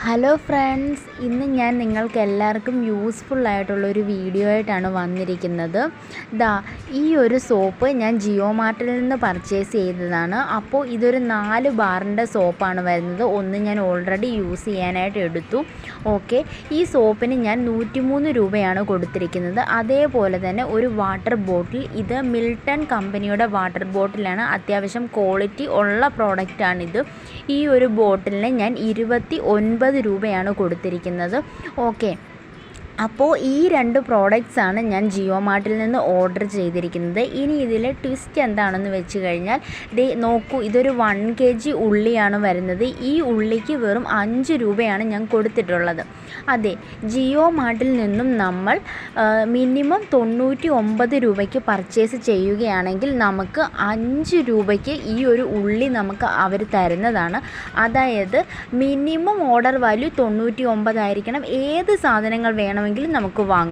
Hello friends, ഇന്ന് ഞാൻ നിങ്ങൾക്ക് എല്ലാവർക്കും യൂസ്ഫുള്ളായിട്ടുള്ളൊരു വീഡിയോ ആയിട്ടാണ് വന്നിരിക്കുന്നത്. ഈ ഒരു സോപ്പ് ഞാൻ ജിയോ മാർട്ടിൽ നിന്ന് പർച്ചേസ് ചെയ്തതാണ്. അപ്പോൾ ഇതൊരു 4 ബാറിൻ്റെ സോപ്പാണ് വരുന്നത്. ഒന്ന് ഞാൻ ഓൾറെഡി യൂസ് ചെയ്യാനായിട്ട് എടുത്തു. ഓക്കെ, ഈ സോപ്പിന് ഞാൻ 103 രൂപയാണ് കൊടുത്തിരിക്കുന്നത്. അതേപോലെ തന്നെ ഒരു വാട്ടർ ബോട്ടിൽ, ഇത് മിൽട്ടൺ കമ്പനിയുടെ വാട്ടർ ബോട്ടിലാണ്. അത്യാവശ്യം ക്വാളിറ്റി ഉള്ള പ്രോഡക്റ്റാണിത്. ഈ ഒരു ബോട്ടിലിന് ഞാൻ 29 രൂപയാണ് കൊടുത്തിരിക്കുന്നത്. ഓക്കെ, അപ്പോൾ ഈ 2 പ്രോഡക്റ്റ്സാണ് ഞാൻ ജിയോ മാർട്ടിൽ നിന്ന് ഓർഡർ ചെയ്തിരിക്കുന്നത്. ഇനി ഇതിലെ ട്വിസ്റ്റ് എന്താണെന്ന് വെച്ച് കഴിഞ്ഞാൽ, നോക്കൂ, ഇതൊരു 1 kg ഉള്ളിയാണ് വരുന്നത്. ഈ ഉള്ളിക്ക് വെറും 5 രൂപയാണ് ഞാൻ കൊടുത്തിട്ടുള്ളത്. അതെ, ജിയോ മാർട്ടിൽ നിന്നും നമ്മൾ മിനിമം 99 രൂപയ്ക്ക് പർച്ചേസ് ചെയ്യുകയാണെങ്കിൽ നമുക്ക് 5 രൂപയ്ക്ക് ഈ ഒരു ഉള്ളി നമുക്ക് അവർ തരുന്നതാണ്. അതായത് മിനിമം ഓർഡർ വാല്യൂ 99 ആയിരിക്കണം. ഏത് സാധനങ്ങൾ വേണമെങ്കിലും നമുക്ക് വാങ്ങാം.